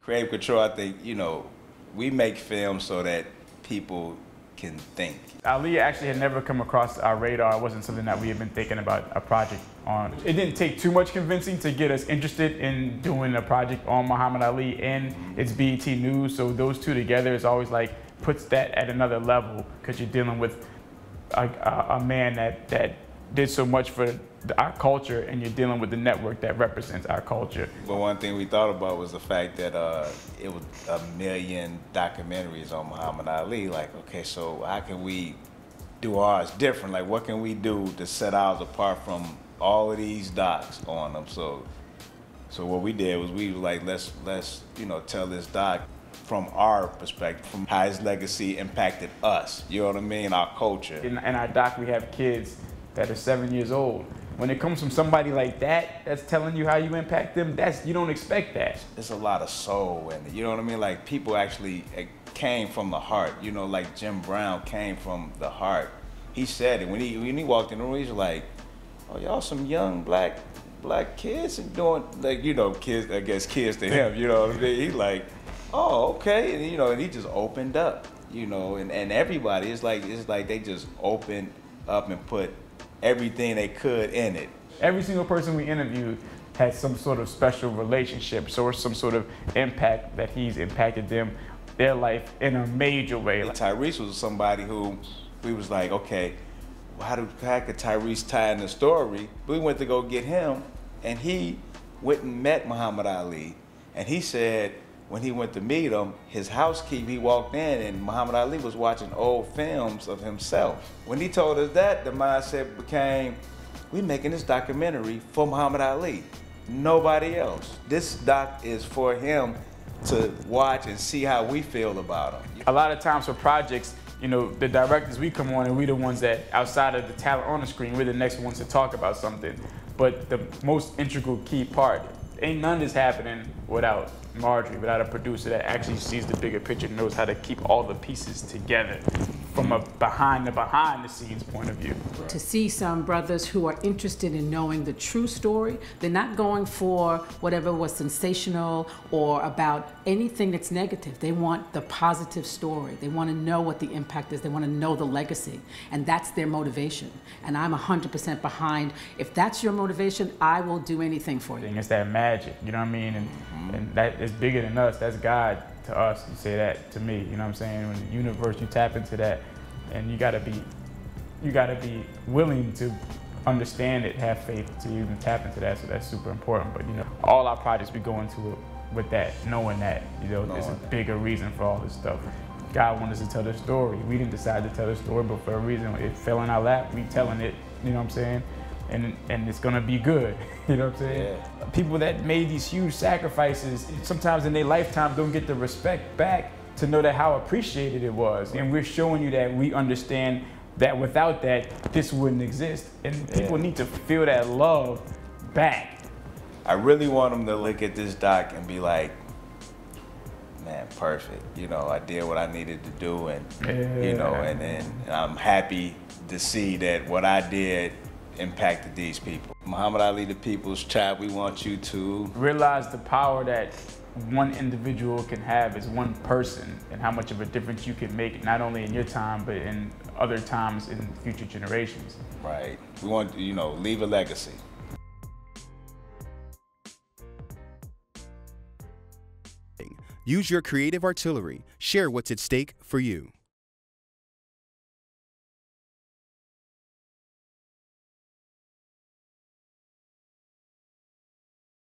creative control, I think, you know, we make films so that people can think. Ali actually had never come across our radar. It wasn't something that we had been thinking about a project on. It didn't take too much convincing to get us interested in doing a project on Muhammad Ali and its BET News. So those two together is always like puts that at another level, because you're dealing with a man that did so much for our culture, and you're dealing with the network that represents our culture. But one thing we thought about was the fact that it was 1 million documentaries on Muhammad Ali. Like, okay, so how can we do ours different? Like, what can we do to set ours apart from all of these docs on them? So what we did was we were like, let's you know, tell this doc from our perspective, from how his legacy impacted us. You know what I mean? Our culture. In our doc, we have kids that are 7 years old. When it comes from somebody like that, that's telling you how you impact them, you don't expect that. There's a lot of soul in it, you know what I mean? Like, people actually came from the heart, you know, like Jim Brown came from the heart. He said it, when he walked in the room, he was like, oh, y'all some young black kids and doing, like, you know, kids, I guess kids to him, you know what I mean? He's like, oh, okay, and you know, and he just opened up, you know, and everybody, it's like they just opened up and put everything they could in it. Every single person we interviewed had some sort of special relationship, or some sort of impact that he's impacted their life in a major way. Tyrese was somebody who we was like, okay, how could Tyrese tie in the story? We went to go get him, and he went and met Muhammad Ali, and he said when he went to meet him, his housekeeper, he walked in and Muhammad Ali was watching old films of himself. When he told us that, the mindset became, we're making this documentary for Muhammad Ali, nobody else. This doc is for him to watch and see how we feel about him. A lot of times for projects, you know, the directors, we come on and we're the ones that, outside of the talent on the screen, we're the next ones to talk about something. But the most integral key part, ain't none of this happening without Marjorie, without a producer that actually sees the bigger picture, knows how to keep all the pieces together from a behind the scenes point of view. To see some brothers who are interested in knowing the true story, they're not going for whatever was sensational or about anything that's negative. They want the positive story. They want to know what the impact is. They want to know the legacy, and that's their motivation. And I'm 100% behind. If that's your motivation, I will do anything for you. It's that magic, you know what I mean? And that is bigger than us. That's God to us. You say that to me, you know what I'm saying? When the universe, you tap into that, and you gotta be willing to understand it, have faith to even tap into that. So that's super important. But you know, all our projects, we go into it with that, knowing that, you know, there's a bigger reason for all this stuff. God wanted us to tell the story. We didn't decide to tell the story, but for a reason, it fell in our lap. We telling it, you know what I'm saying? And it's gonna be good, you know what I'm saying? Yeah. People that made these huge sacrifices, sometimes in their lifetime don't get the respect back to know that how appreciated it was. And we're showing you that we understand that without that, this wouldn't exist. And people need to feel that love back. I really want them to look at this doc and be like, man, perfect. You know, I did what I needed to do, and you know, and I'm happy to see that what I did impacted these people. Muhammad Ali, the people's child, we want you to realize the power that one individual can have as one person, and how much of a difference you can make, not only in your time, but in other times in future generations. Right. We want, you know, leave a legacy. Use your creative artillery. Share what's at stake for you.